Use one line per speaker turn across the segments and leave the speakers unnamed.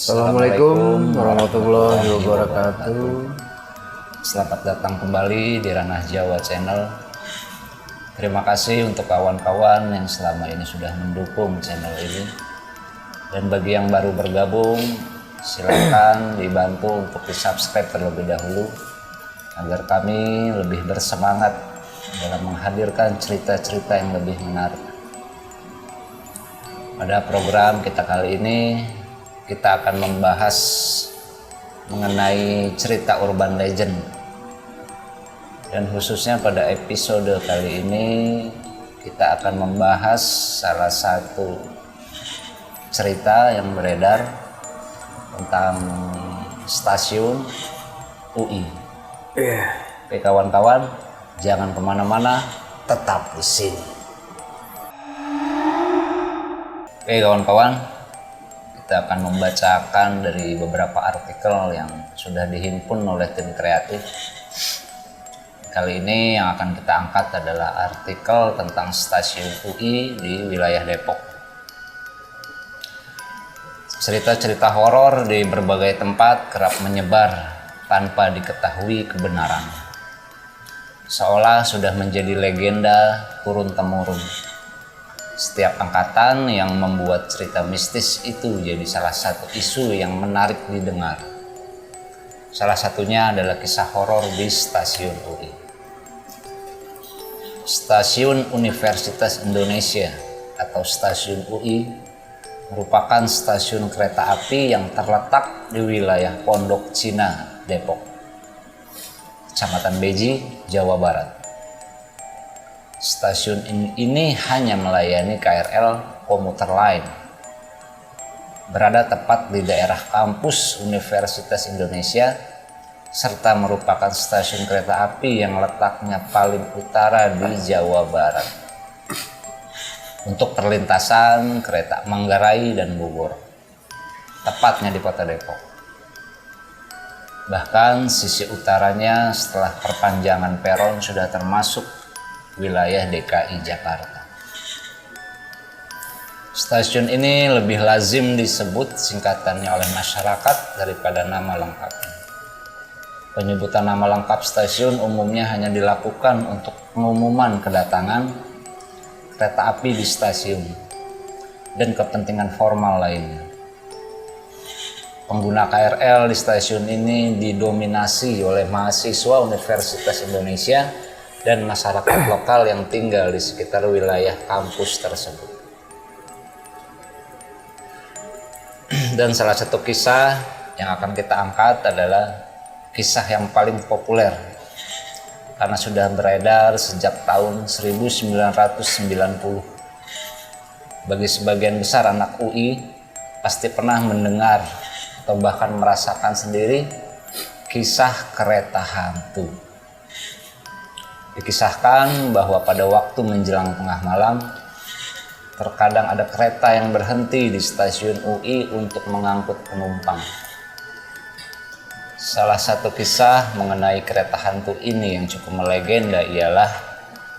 Assalamualaikum warahmatullahi wabarakatuh.
Selamat datang kembali di Ranah Jawa Channel. Terima kasih untuk kawan-kawan yang selama ini sudah mendukung channel ini. Dan bagi yang baru bergabung, silakan dibantu untuk di-subscribe terlebih dahulu agar kami lebih bersemangat dalam menghadirkan cerita-cerita yang lebih menarik. Pada program kita kali ini, kita akan membahas mengenai cerita urban legend, dan khususnya pada episode kali ini kita akan membahas salah satu cerita yang beredar tentang stasiun UI. Oke kawan-kawan, jangan kemana-mana, tetap di sini. Oke kawan-kawan, kita akan membacakan dari beberapa artikel yang sudah dihimpun oleh tim kreatif. Kali ini yang akan kita angkat adalah artikel tentang stasiun UI di wilayah Depok. Cerita-cerita horor di berbagai tempat kerap menyebar tanpa diketahui kebenaran, seolah sudah menjadi legenda turun-temurun. Setiap angkatan yang membuat cerita mistis itu jadi salah satu isu yang menarik didengar. Salah satunya adalah kisah horor di stasiun UI. Stasiun Universitas Indonesia atau Stasiun UI merupakan stasiun kereta api yang terletak di wilayah Pondok Cina, Depok, Kecamatan Beji, Jawa Barat. Stasiun ini hanya melayani KRL komuter lain. Berada tepat di daerah kampus Universitas Indonesia, serta merupakan stasiun kereta api yang letaknya paling utara di Jawa Barat untuk perlintasan kereta Manggarai dan Bogor, tepatnya di kota Depok. Bahkan sisi utaranya setelah perpanjangan peron sudah termasuk wilayah DKI Jakarta. Stasiun ini lebih lazim disebut singkatannya oleh masyarakat daripada nama lengkapnya. Penyebutan nama lengkap stasiun umumnya hanya dilakukan untuk pengumuman kedatangan kereta api di stasiun dan kepentingan formal lainnya. Pengguna KRL di stasiun ini didominasi oleh mahasiswa Universitas Indonesia dan masyarakat lokal yang tinggal di sekitar wilayah kampus tersebut. Dan salah satu kisah yang akan kita angkat adalah kisah yang paling populer karena sudah beredar sejak tahun 1990. Bagi sebagian besar anak UI pasti pernah mendengar atau bahkan merasakan sendiri kisah kereta hantu. Dikisahkan bahwa pada waktu menjelang tengah malam, terkadang ada kereta yang berhenti di stasiun UI untuk mengangkut penumpang. Salah satu kisah mengenai kereta hantu ini yang cukup melegenda ialah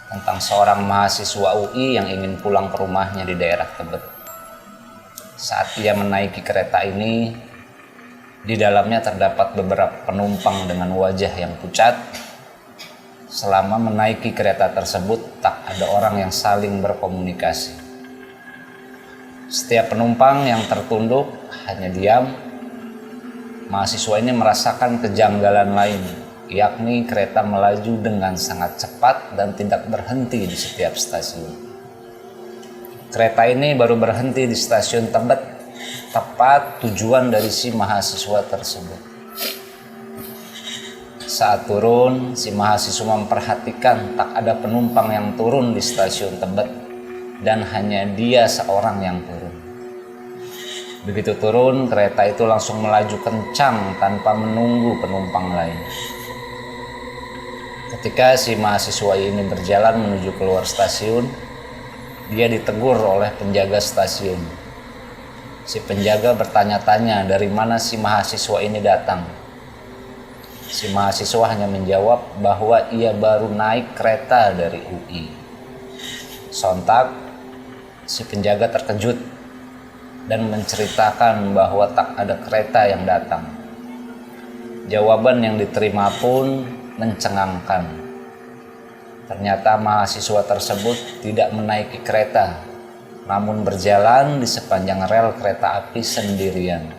tentang seorang mahasiswa UI yang ingin pulang ke rumahnya di daerah Tebet. Saat ia menaiki kereta ini, di dalamnya terdapat beberapa penumpang dengan wajah yang pucat. Selama menaiki kereta tersebut, tak ada orang yang saling berkomunikasi. Setiap penumpang yang tertunduk hanya diam. Mahasiswa ini merasakan kejanggalan lain, yakni kereta melaju dengan sangat cepat dan tidak berhenti di setiap stasiun. Kereta ini baru berhenti di stasiun Tebet, tepat tujuan dari si mahasiswa tersebut. Saat turun, si mahasiswa memperhatikan tak ada penumpang yang turun di stasiun Tebet dan hanya dia seorang yang turun. Begitu turun, kereta itu langsung melaju kencang tanpa menunggu penumpang lain. Ketika si mahasiswa ini berjalan menuju keluar stasiun, dia ditegur oleh penjaga stasiun. Si penjaga bertanya-tanya dari mana si mahasiswa ini datang. Si mahasiswa hanya menjawab bahwa ia baru naik kereta dari UI. Sontak, si penjaga terkejut dan menceritakan bahwa tak ada kereta yang datang. Jawaban yang diterima pun mencengangkan. Ternyata mahasiswa tersebut tidak menaiki kereta, namun berjalan di sepanjang rel kereta api sendirian.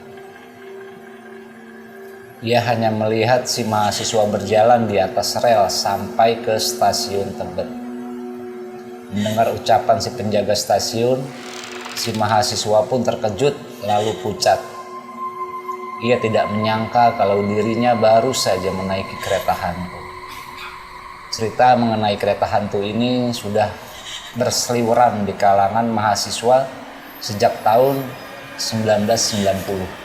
Ia hanya melihat si mahasiswa berjalan di atas rel sampai ke stasiun Tebet. Mendengar ucapan si penjaga stasiun, si mahasiswa pun terkejut lalu pucat. Ia tidak menyangka kalau dirinya baru saja menaiki kereta hantu. Cerita mengenai kereta hantu ini sudah berseliweran di kalangan mahasiswa sejak tahun 1990.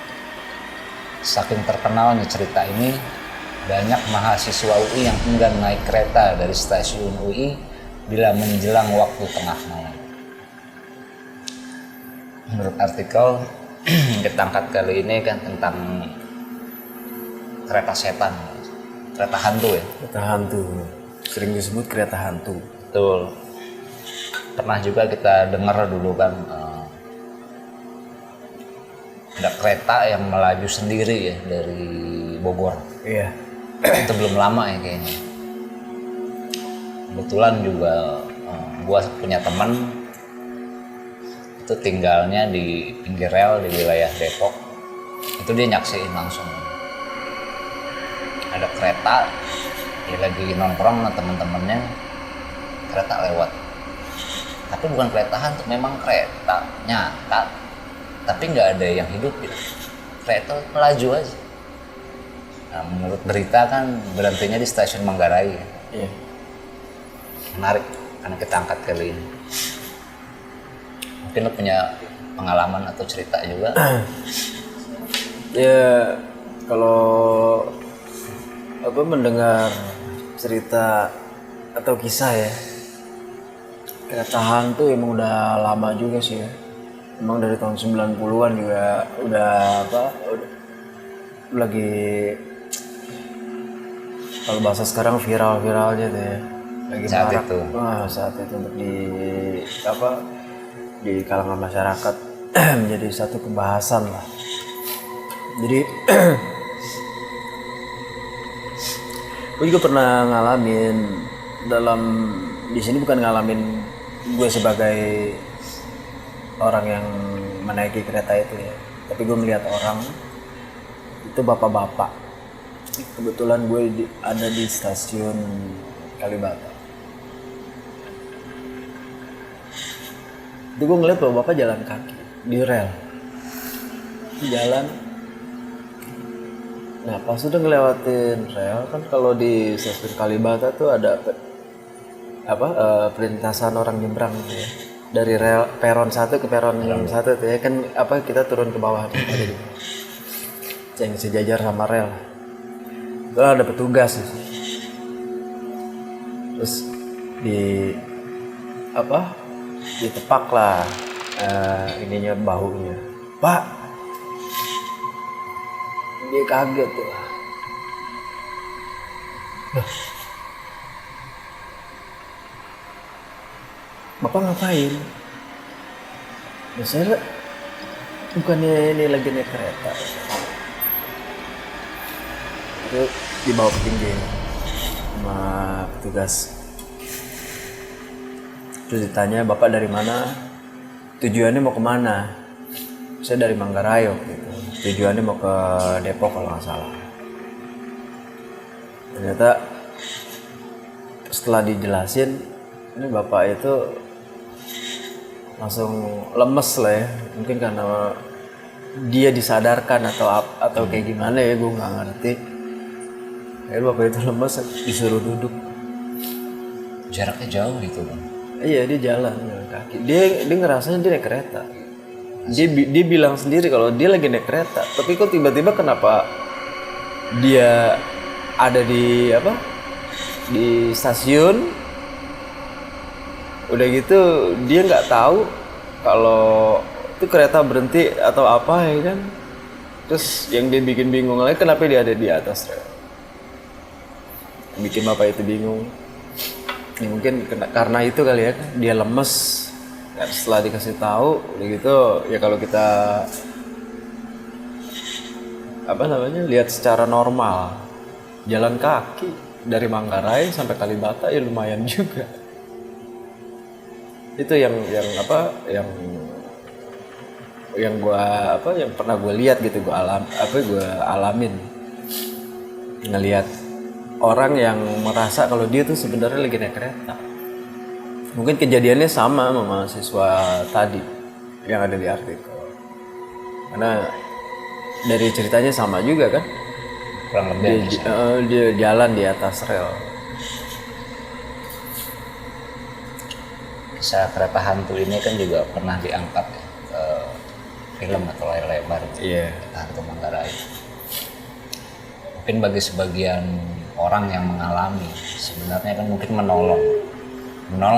Saking terkenalnya cerita ini, banyak mahasiswa UI yang enggan naik kereta dari stasiun UI bila menjelang waktu tengah malam. Menurut artikel yang kita angkat kali ini kan tentang kereta setan, kereta hantu ya.
Kereta hantu, sering disebut kereta hantu.
Betul. Pernah juga kita dengar dulu kan ada kereta yang melaju sendiri ya dari Bogor.
Iya.
Itu belum lama ya kayaknya. Kebetulan juga gua punya teman itu tinggalnya di pinggir rel di wilayah Depok. Itu dia nyaksiin langsung. Ada kereta, dia lagi nongkrong sama temen-temennya, kereta lewat. Tapi bukan kereta hantu, memang kereta nyata. Tapi nggak ada yang hidupin, kereta melaju aja. Nah, menurut berita kan berhentinya di stasiun Manggarai.
Iya.
Menarik karena kita angkat kali ini. Mungkin lo punya pengalaman atau cerita juga?
Ya kalau mendengar cerita atau kisah ya, kereta hantu emang udah lama juga sih ya. Emang dari tahun 90-an juga udah lagi, kalau bahasa sekarang viral-viralnya tuh ya, lagi
Saat
marak.
itu.
Saat itu untuk di kalangan masyarakat menjadi satu pembahasan lah. Jadi gue juga pernah ngalamin di sini, bukan ngalamin gue sebagai orang yang menaiki kereta itu ya, tapi gue melihat orang itu bapak-bapak. Kebetulan gue ada di stasiun Kalibata. Itu gue ngeliat bapak-bapak jalan kaki di rel, jalan. Nah pas udah ngelewatin rel kan, kalau di stasiun Kalibata tuh ada perlintasan orang nyebrang gitu ya. Dari rel peron 1 ke peron 1 tuh ya kan, kita turun ke bawah tuh, ada yang sejajar sama rel. Itu ada petugas gitu. Terus ditepak lah ininya, bahunya. Pak, dia kaget tuh. Bapak ngapain? Saya bukannya ini lagi naik kereta. Itu dibawa ke pinggir sama petugas. Terus ditanya, bapak dari mana? Tujuannya mau kemana? Saya dari Manggarai gitu. Tujuannya mau ke Depok kalau nggak salah. Ternyata setelah dijelasin, ini bapak itu langsung lemes lah ya, mungkin karena dia disadarkan atau kayak gimana ya, gue nggak ngerti. Akhirnya bapak itu lemes, disuruh duduk.
Jaraknya jauh gitu kan?
Iya, dia jalan kaki. Dia ngerasanya dia naik kereta. Dia bilang sendiri kalau dia lagi naik kereta, tapi kok tiba-tiba kenapa dia ada di stasiun. Udah gitu dia nggak tahu kalau itu kereta berhenti atau apa ya kan. Terus yang dia bikin bingung lagi, kenapa dia ada di atas rel. Bikin bapak itu bingung. Ya mungkin karena itu kali ya, dia lemes Dan setelah dikasih tahu udah gitu ya, kalau kita lihat secara normal, jalan kaki dari Manggarai sampai Kalibata ya lumayan juga. Itu yang pernah gue lihat gitu, gue alamin, ngelihat orang yang merasa kalau dia tuh sebenarnya lagi naik kereta. Mungkin kejadiannya sama sama mahasiswa tadi yang ada di artikel, karena dari ceritanya sama juga kan,
kurang lebih
dia jalan di atas rel.
Kisah kereta hantu ini kan juga pernah diangkat ya, ke film atau layar lebar gitu.
Iya.
Kereta hantu Manggarai. Mungkin bagi sebagian orang yang mengalami, sebenarnya kan mungkin menolong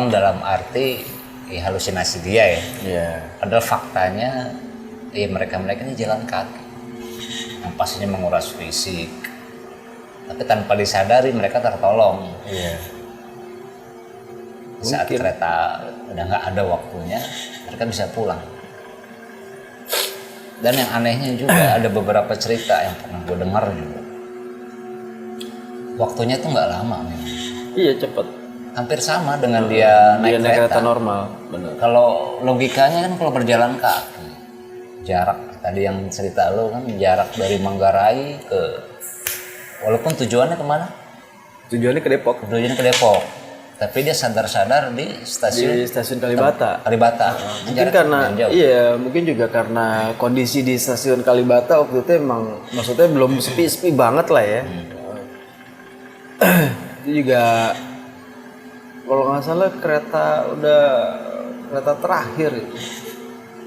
dalam arti ya, halusinasi dia ya.
Iya.
Padahal faktanya ya mereka ini jalan kaki, yang pastinya menguras fisik, tapi tanpa disadari mereka tertolong.
Iya.
Saat kereta udah nggak ada waktunya, mereka bisa pulang. Dan yang anehnya juga ada beberapa cerita yang pernah gue dengar juga, waktunya tuh nggak lama memang.
Iya, cepet.
Hampir sama dengan dia naik kereta
normal, benar.
Kalau logikanya kan kalau berjalan kaki, jarak tadi yang cerita lo kan jarak dari Manggarai ke, walaupun tujuannya kemana?
Tujuannya ke Depok.
Tapi dia sadar-sadar di
stasiun Kalibata. Mungkin juga karena kondisi di stasiun Kalibata waktu itu emang maksudnya belum sepi banget lah ya. Itu juga kalau nggak salah kereta terakhir itu.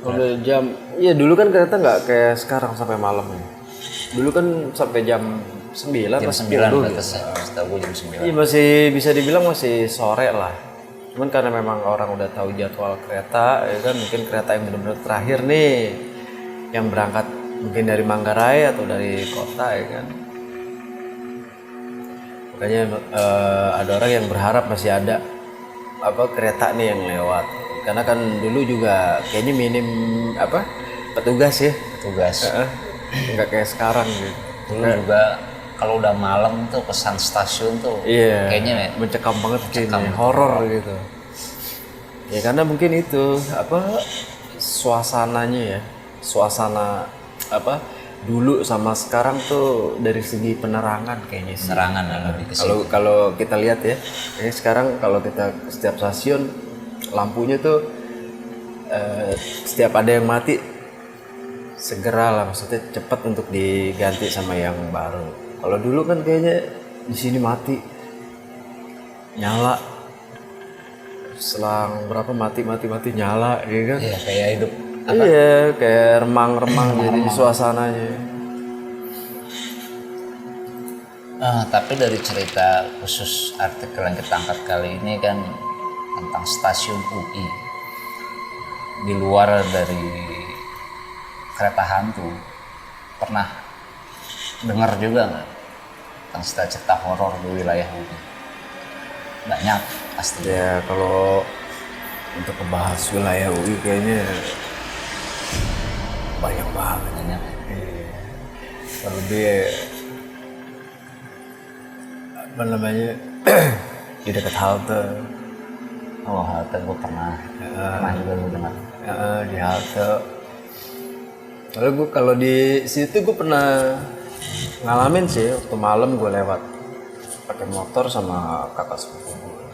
Udah jam, iya dulu kan kereta nggak kayak sekarang sampai malam ya. Dulu kan sampai jam 9
jam 9 batas ya, setahu gue jam 9.
Iya, masih bisa dibilang masih sore lah. Cuman karena memang orang udah tahu jadwal kereta, ya kan, mungkin kereta yang benar-benar terakhir nih, yang berangkat mungkin dari Manggarai atau dari kota ya kan. Makanya ada orang yang berharap masih ada kereta nih yang lewat. Karena kan dulu juga kayaknya minim petugas. Nggak kayak sekarang gitu.
Dulu juga kalau udah malam tuh pesan stasiun tuh kayaknya
mencekam banget, kayaknya horor gitu. Ya karena mungkin itu suasananya ya, suasana dulu sama sekarang tuh dari segi penerangan kayaknya sih.
Penerangan lebih ke situ.
Kalau kita lihat ya, ini sekarang kalau kita setiap stasiun lampunya tuh setiap ada yang mati segera lah, maksudnya cepat untuk diganti sama yang baru. Kalau dulu kan kayaknya di sini mati, nyala, selang berapa mati nyala, ya kan?
Iya, kayak hidup.
Iya, kayak remang-remang jadi suasananya.
Tapi dari cerita khusus artikel yang kita angkat kali ini kan tentang stasiun UI, di luar dari kereta hantu, pernah dengar juga nggak tentang cerita horor di wilayah UI? Banyak pasti.
Ya kalau untuk membahas wilayah UI kayaknya banyak banget. Lebih di dekat halte.
Oh, halte gue pernah juga gue dengar.
Di halte. Lalu gue kalau di situ gue pernah ngalamin sih, waktu malam gue lewat pakai motor sama kakak sepupu gue.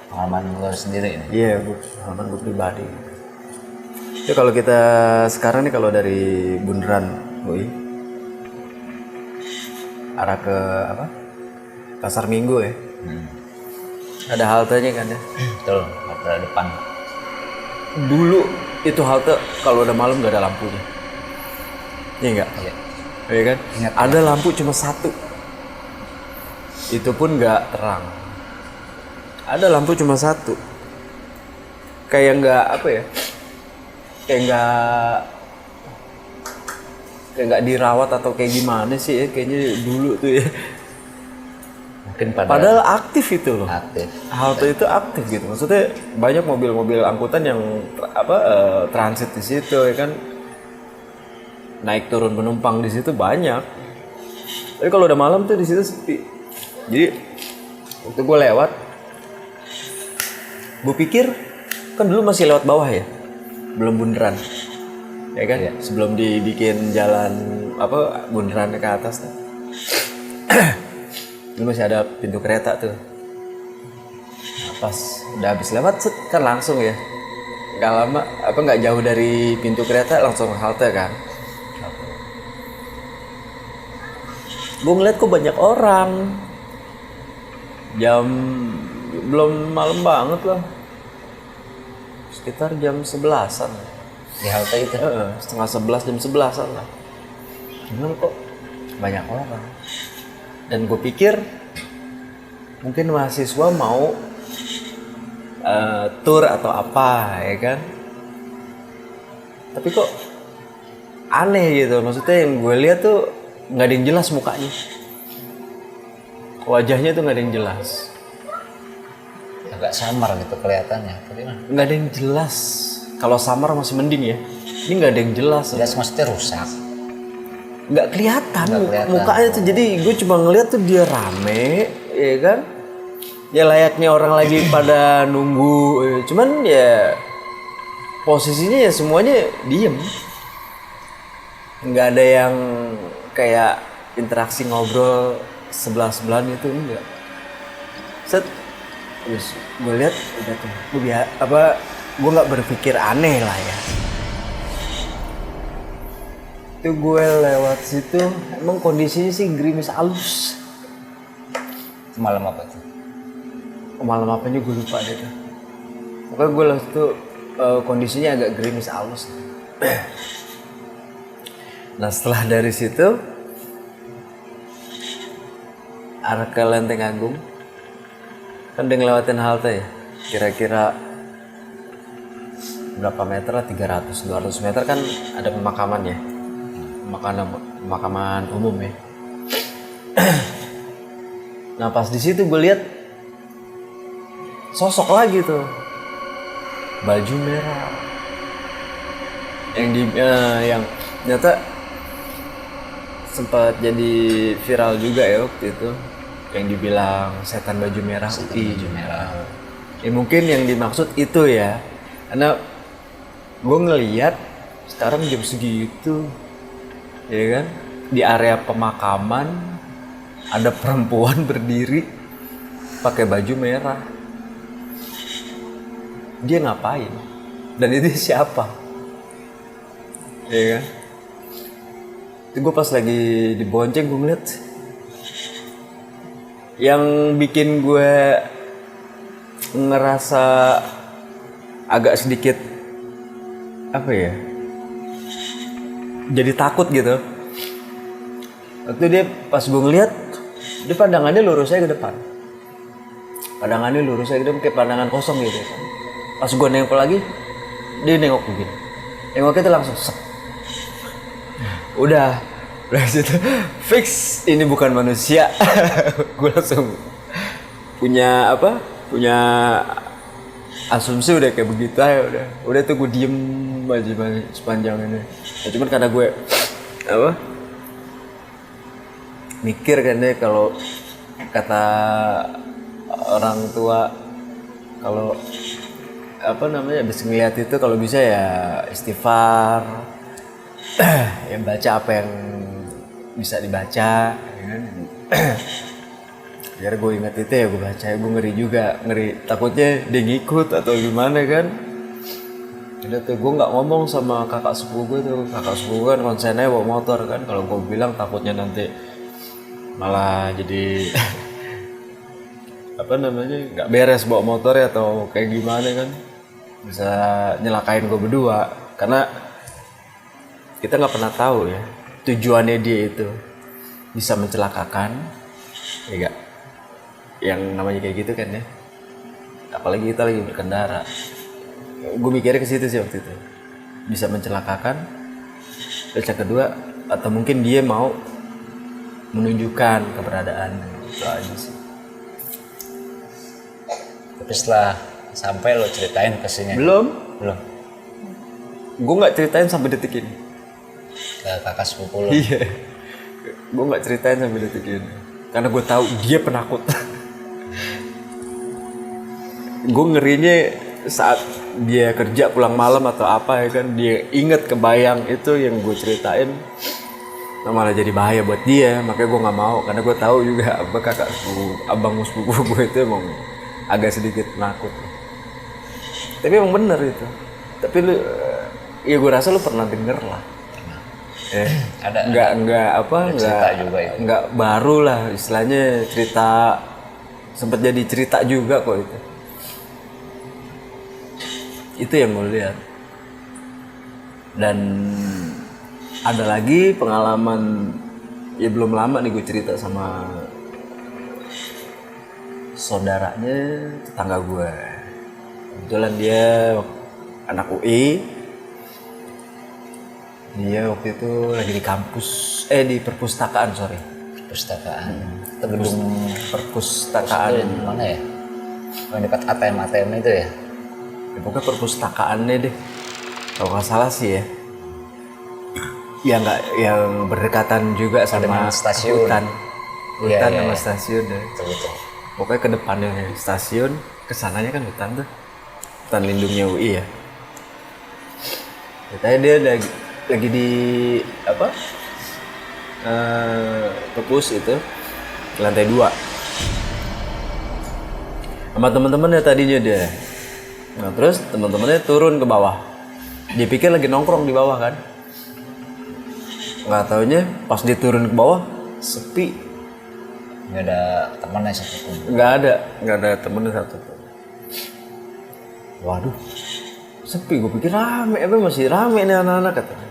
Pengalaman gue sendiri ini?
Iya, pengalaman gue pribadi. Itu kalau kita sekarang nih, kalau dari Bundaran UI arah ke Pasar Minggu ya, ada haltenya kan ya?
Betul, halte depan.
Dulu itu halte kalau udah malam gak ada lampunya. Iya enggak? Iya kan?
Ingat,
ada lampu cuma satu. Itu pun nggak terang. Ada lampu cuma satu. Kayak nggak Kayak nggak dirawat atau kayak gimana sih ya? Kayaknya dulu tuh ya.
Mungkin
Padahal aktif itu loh.
aktif.
Halte itu aktif gitu. Maksudnya banyak mobil-mobil angkutan yang transit di situ ya kan. Naik turun penumpang di situ banyak. Tapi kalau udah malam tuh di situ sepi. Jadi waktu gue lewat, gue pikir kan dulu masih lewat bawah ya, belum bundaran, ya kan? Sebelum dibikin jalan bundaran ke atas tuh. Dulu masih ada pintu kereta tuh. Nah, pas udah habis lewat set, kan langsung ya, nggak lama nggak jauh dari pintu kereta langsung halte kan. Gue ngeliat kok banyak orang. Jam belum malam banget lah. Sekitar jam 11-an.
Di halte itu.
Setengah 11, jam 11-an lah. Cuman kok banyak orang. Dan gue pikir mungkin mahasiswa mau tour atau apa ya kan. Tapi kok aneh gitu. Maksudnya yang gue lihat tuh nggak ada yang jelas mukanya, wajahnya tuh nggak ada yang jelas,
Agak samar gitu kelihatannya.
nggak ada yang jelas. Kalau samar masih mending ya, ini nggak ada yang jelas.
Jelas maksudnya rusak.
Nggak kelihatan
kelihatan.
mukanya tuh. Jadi gue cuma ngeliat tuh dia rame, ya kan? Ya layaknya orang lagi pada nunggu. Cuman ya posisinya ya semuanya diem. Nggak ada yang kayak interaksi ngobrol sebelah-sebelahan itu, enggak. Set, terus gue lihat udah tuh, gue nggak berpikir aneh lah ya. Itu gue lewat situ, emang kondisinya sih gerimis halus.
Malam apa tuh?
Malam apanya gue lupa deh tuh. Pokoknya gue lewat situ kondisinya agak gerimis halus. Nah setelah dari situ arah ke Lenteng Agung, kan udah ngelewatin halte ya, kira-kira berapa meter lah, 300-200 meter kan ada pemakaman ya, pemakaman umum ya. Nah pas di situ gue lihat sosok lagi tuh, baju merah, yang ternyata sempat jadi viral juga ya waktu itu, yang dibilang setan baju merah UI.
Baju merah.
Ya mungkin yang dimaksud itu ya, karena gue ngeliat sekarang jam segitu, ya kan, di area pemakaman ada perempuan berdiri pakai baju merah. Dia ngapain? Dan itu siapa? Ya kan? Itu gue pas lagi dibonceng gue ngeliat, yang bikin gue ngerasa agak sedikit apa ya, jadi takut gitu. Waktu dia pas gue ngeliat, dia pandangannya lurus aja ke depan, pandangannya lurus aja ke depan kayak pandangan kosong gitu. Pas gue nengok lagi, dia nengok begini, nengoknya tuh langsung sek. Udah dari situ fix ini bukan manusia. Gue langsung punya asumsi udah kayak begitu aja. Udah tuh gue diem aja sepanjang ini ya, cuman karena gue mikir kan deh, kalau kata orang tua, kalau habis ngeliat itu kalau bisa ya istighfar, yang baca apa yang bisa dibaca, ya kan? Biar gue ingat itu ya gue baca, gue ngeri takutnya dia ngikut atau gimana kan. Udah tuh gue nggak ngomong sama kakak sepupu gue tuh, kakak sepupu kan konsennya bawa motor kan, kalau gue bilang takutnya nanti malah jadi nggak beres bawa motor ya atau kayak gimana kan, bisa nyelakain gue berdua, karena kita nggak pernah tahu ya tujuannya dia itu bisa mencelakakan, ya gak? Yang namanya kayak gitu kan ya, apalagi kita lagi berkendara. Gue mikirnya ke situ sih waktu itu, bisa mencelakakan. Terus yang kedua, atau mungkin dia mau menunjukkan keberadaan, itu aja sih.
Tapi setelah sampai lo ceritain pastinya.
Belum.
Belum.
Gue nggak ceritain sampai detik ini.
Ke kakak sepupu lo.
Iya. Gue nggak ceritain sampai detik ini. Karena gue tahu dia penakut. Gue ngerinya saat dia kerja pulang malam atau apa ya kan, dia inget kebayang itu yang gue ceritain, nah malah jadi bahaya buat dia. Makanya gue nggak mau, karena gue tahu juga abang sepupu gue itu emang agak sedikit penakut. Tapi emang bener itu. Tapi lu, ya gue rasa lu pernah denger lah.
Ada cerita juga itu.
Nggak baru lah, istilahnya cerita, sempat jadi cerita juga kok itu. Itu yang gue lihat. Dan ada lagi pengalaman, ya belum lama nih gue cerita sama saudaranya tetangga gue. Kebetulan dia anak UI. Dia waktu itu lagi di kampus, di perpustakaan,
Perpustakaan. Itu gedung
perpustakaan.
itu mana ya? Yang dekat ATM itu ya?
Ya, pokoknya perpustakaannya deh. Kalau nggak salah sih ya. Ya nggak, yang berdekatan juga sama
dengan stasiun.
Hutan
Iya.
sama stasiun deh.
Betul.
Pokoknya ke depannya stasiun, kesananya kan hutan tuh. Hutan lindungnya UI ya. Katanya dia lagi di apa? Perpus itu lantai 2 sama teman-temannya tadinya dia. Nah terus teman-temannya turun ke bawah. Dia pikir lagi nongkrong di bawah kan. Nggak taunya pas dia turun ke bawah sepi.
Nggak ada temannya satupun.
Nggak ada temennya satupun. Waduh, sepi. Gue pikir rame, masih rame nih anak-anak katanya.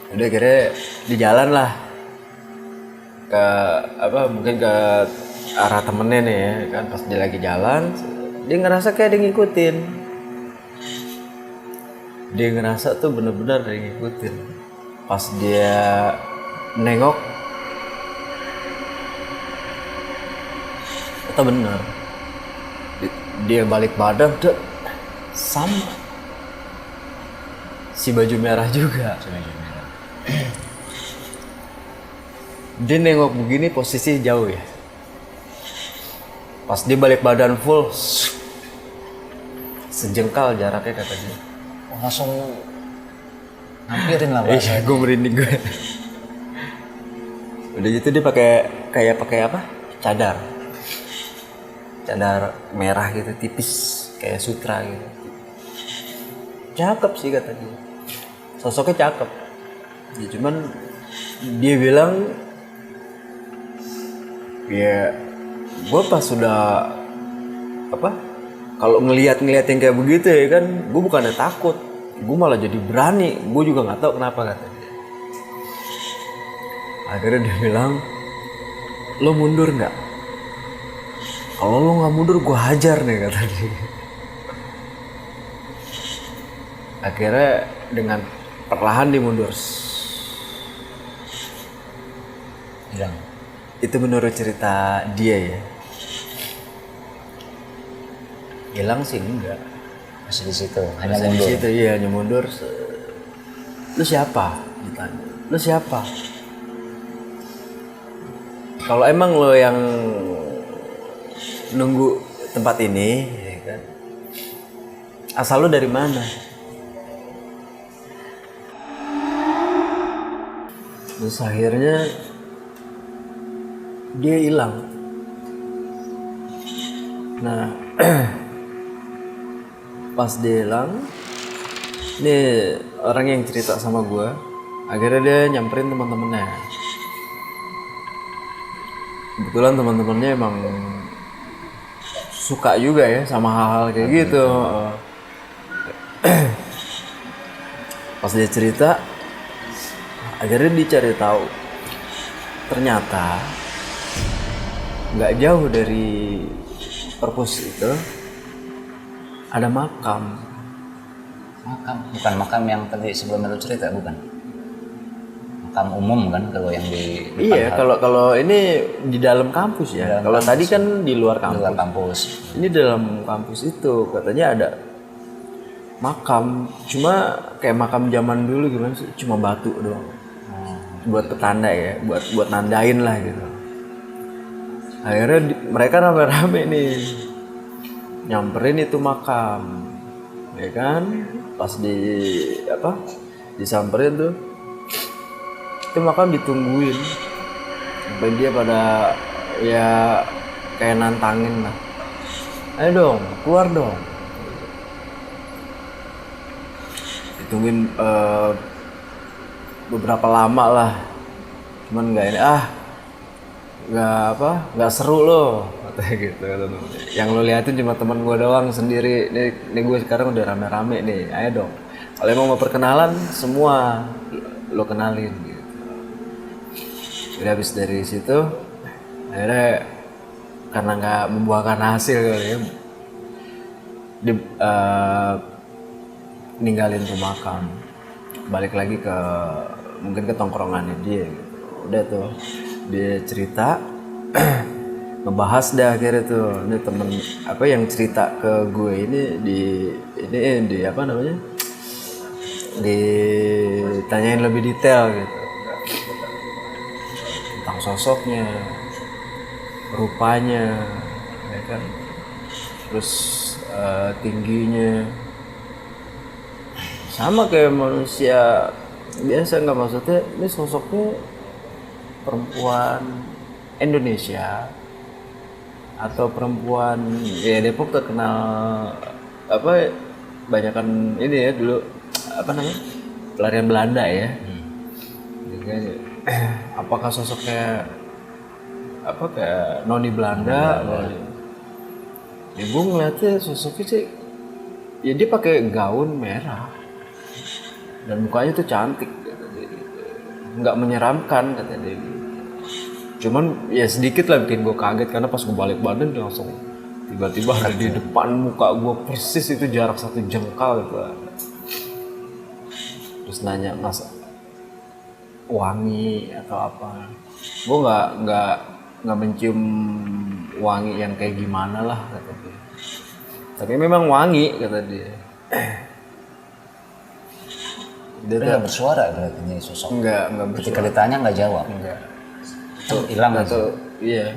Udah akhirnya di jalan lah ke mungkin ke arah temennya nih ya kan. Pas dia lagi jalan, dia ngerasa kayak dia ngikutin. Dia ngerasa tuh bener-bener dia ngikutin. Pas dia nengok, itu bener. Dia balik badan tuh sama si baju merah juga. Dia nengok begini posisi jauh ya. Pas dia balik badan full, sejengkal jaraknya kata dia.
Langsung hampirin lah Pak.
Iya, gue merinding gue. Udah gitu dia pakai apa? Cadar merah gitu, tipis kayak sutra gitu. Cakep sih kata dia. Sosoknya cakep. Ya cuman dia bilang, ya gue pas sudah kalau ngelihat yang kayak begitu ya kan, gue bukannya takut, gue malah jadi berani. Gue juga nggak tahu kenapa kata dia. Akhirnya dia bilang, lo mundur nggak? Kalau lo nggak mundur gue hajar nih kata dia. Akhirnya dengan perlahan dia mundur.
Hilang.
Itu menurut cerita dia ya. Hilang sih enggak.
Masih di situ. Hanya
Masih
mundur.
di situ, iya, hanya mundur. Lu siapa? Ditanya. Lu siapa? Kalau emang lo yang nunggu tempat ini, ya kan? Asal lu dari mana? Terus akhirnya dia hilang. Nah, pas dia hilang, ini orang yang cerita sama gue, akhirnya dia nyamperin teman-temannya. Kebetulan teman-temannya emang suka juga ya sama hal-hal kayak gitu. Pas dia cerita, akhirnya dicari tahu, ternyata nggak jauh dari perpus itu ada makam.
Makam, bukan makam yang tadi sebelum itu cerita, bukan? makam umum kan kalau yang di depan
Iya, kalau ini di dalam kampus ya. Kalau tadi kan di luar kampus.
luar kampus.
Ini dalam kampus itu katanya ada makam, cuma kayak makam zaman dulu gimana sih? Cuma batu doang. Buat petanda ya, buat nandain lah gitu. Akhirnya mereka rame-rame nih nyamperin itu makam, ya kan? Pas disamperin tuh, itu makam ditungguin sampai dia pada ya kayak nantangin lah, ayo dong keluar dong, ditungguin beberapa lama lah, cuman nggak seru loh katanya gitu. Yang lo liatin cuma teman gue doang sendiri, nih gue sekarang udah rame-rame nih, ayo dong kalau emang mau perkenalan semua lo kenalin gitu. Udah habis dari situ akhirnya karena nggak membuahkan hasil kali ya, ninggalin tuh makam, balik lagi ke mungkin ke tongkrongannya dia gitu. Udah tuh dia cerita ngebahas dah akhirnya tuh, ini temen apa yang cerita ke gue ini di apa namanya, ditanyain lebih detail gitu tentang sosoknya, rupanya, ya kan, terus tingginya sama kayak manusia biasa, nggak, maksudnya ini sosoknya perempuan Indonesia atau perempuan ya Depok terkenal apa banyakan ini ya dulu apa namanya pelarian Belanda ya. Apakah sosoknya apa kayak noni Belanda? Ya gue ngeliatnya sosoknya sih ya dia pakai gaun merah dan mukanya tuh cantik, nggak menyeramkan kata dia. Cuman ya sedikit lah bikin gue kaget karena pas gue balik badan dia langsung tiba-tiba ada di depan muka gue persis, itu jarak 1 jengkal gitu. Terus nanya mas wangi atau apa, gue nggak mencium wangi yang kayak gimana lah kata dia, tapi memang wangi kata dia.
Dia nggak bersuara berarti ini sosok.
Enggak
Ketika ditanya nggak jawab.
Enggak.
Tuh hilang aja.
Iya,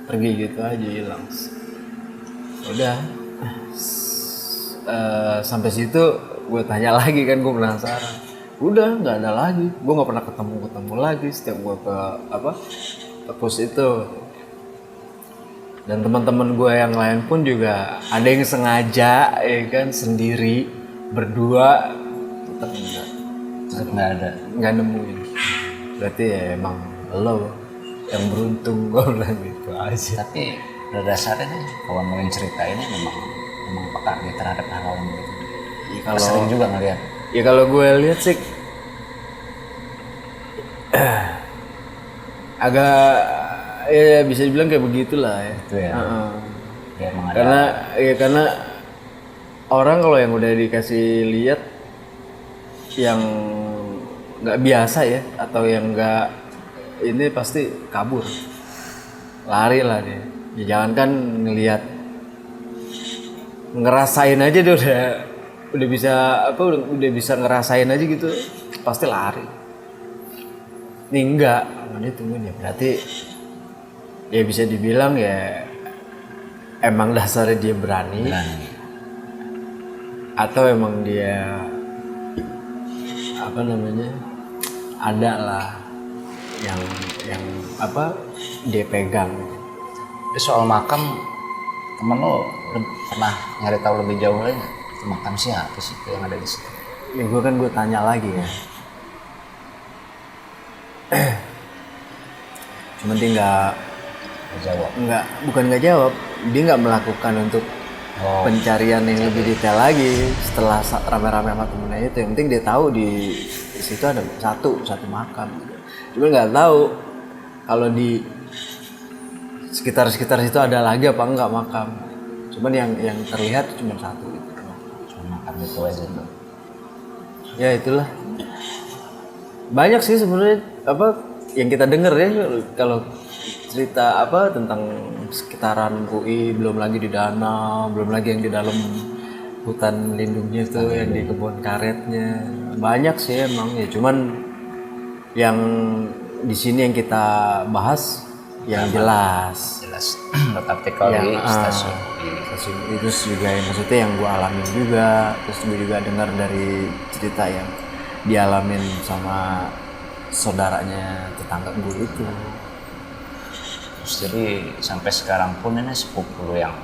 pergi gitu aja hilang. Udah. Sampai situ gue tanya lagi kan, gue penasaran. Udah nggak ada lagi. Gue nggak pernah ketemu lagi setiap gue ke pos itu. Dan teman-teman gue yang lain pun juga ada yang sengaja ya kan sendiri berdua tetap enggak.
Tetap nggak ada.
Nggak nemuin. Berarti ya emang lo yang beruntung, gue bilang gitu aja.
Tapi pada dasarnya nih kawan yang cerita ini memang peka dia terhadap hal gitu.
Ya, kalau
sering juga ngeliat.
Ya kalau gue lihat sih agak ya bisa dibilang kayak begitulah ya.
Itu ya. Ya emang ada.
Karena orang kalau yang udah dikasih lihat yang nggak biasa ya atau yang nggak ini pasti kabur, lari lah dia. Ya jangankan ngelihat, ngerasain aja dia udah bisa apa udah bisa ngerasain aja gitu pasti lari. Ini enggak, ini tungguin ya, berarti ya bisa dibilang ya emang dasarnya dia berani. Atau emang dia apa namanya ada lah yang apa dia pegang.
Soal makam, temen lo pernah nyari tahu lebih jauh lagi nggak? Itu makam siapa sih yang ada di situ?
Ya gue tanya lagi ya. Cuman dia bukan nggak jawab, dia nggak melakukan untuk pencarian yang lebih detail lagi setelah rame-rame sama temennya itu. Yang penting dia tahu di situ ada satu makam. Cuma nggak tahu kalau di sekitar situ ada lagi apa enggak makam. Cuman yang terlihat cuma satu gitu.
Cuma makam itu aja tuh.
Ya itulah. Banyak sih sebenarnya apa yang kita dengar ya kalau cerita apa tentang sekitaran UI, belum lagi di danau, belum lagi yang di dalam hutan lindungnya tuh yang di kebun karetnya. Banyak sih emang ya, cuman yang di sini yang kita bahas yang jelas.
artikel di stasiun
Stasiun itu juga yang maksudnya yang gue alamin juga, terus gue juga dengar dari cerita yang dialamin sama saudaranya tetangga gue itu.
Terus jadi sampai sekarang pun ini sepupu lu yang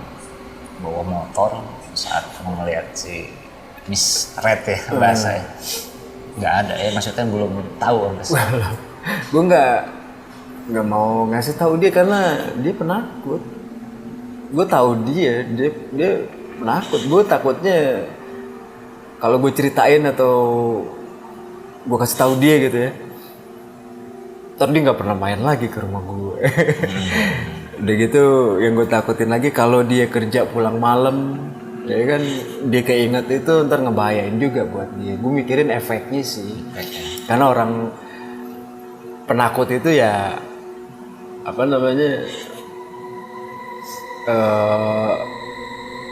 bawa motor saat melihat si Miss Red ya bahasa ya, nggak ada ya, maksudnya belum tahu
Gue nggak mau ngasih tahu dia karena dia penakut. Gue tahu dia penakut. Gue takutnya kalau gue ceritain atau gue kasih tahu dia gitu ya, ntar dia nggak pernah main lagi ke rumah gue. Udah gitu yang gue takutin lagi kalau dia kerja pulang malam, ya kan dia keinget itu ntar ngebahayain juga buat dia. Gue mikirin efeknya sih, karena orang penakut itu ya apa namanya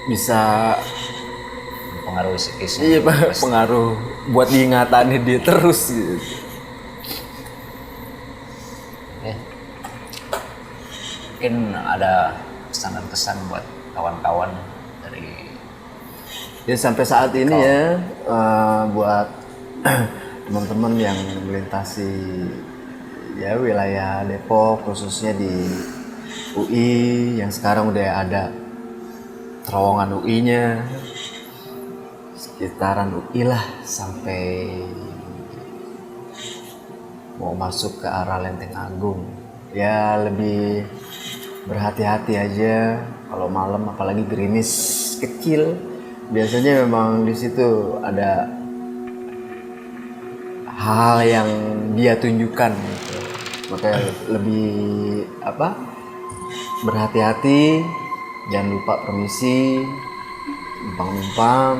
bisa
mempengaruhi psikisnya.
iya pengaruh buat diingatannya dia terus gitu.
Ya. Mungkin ada pesan dan kesan buat kawan-kawan dari
Ya sampai saat ini ya buat teman-teman yang melintasi ya wilayah Depok khususnya di UI yang sekarang udah ada terowongan UI-nya sekitaran UI lah sampai mau masuk ke arah Lenteng Agung ya lebih berhati-hati aja kalau malam apalagi gerimis kecil biasanya memang di situ ada hal yang dia tunjukkan gitu. Makanya lebih apa berhati-hati, jangan lupa permisi, numpang-numpang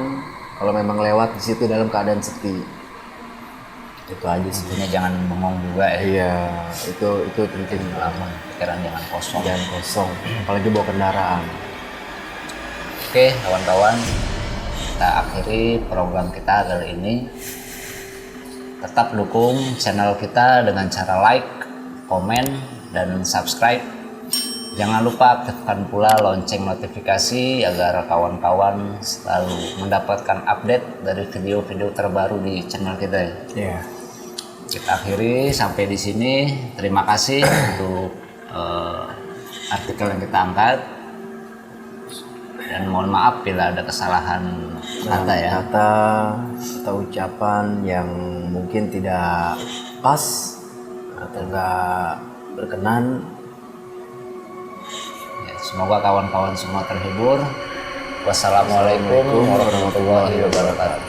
kalau memang lewat di situ dalam keadaan sepi. Itu aja sih.
intinya jangan bengong juga ya.
Iya, itu penting banget.
Pikiran jangan kosong.
Jangan kosong, apalagi bawa kendaraan.
Oke, kawan-kawan, kita akhiri program kita kali ini. Tetap dukung channel kita dengan cara like, komen, dan subscribe. Jangan lupa aktifkan pula lonceng notifikasi agar kawan-kawan selalu mendapatkan update dari video-video terbaru di channel kita.
Iya.
Kita akhiri sampai di sini. Terima kasih untuk artikel yang kita angkat. Dan mohon maaf bila ada kesalahan kata ya.
Kata atau ucapan yang mungkin tidak pas atau enggak berkenan.
Ya, semoga kawan-kawan semua terhibur. Wassalamualaikum warahmatullahi wabarakatuh.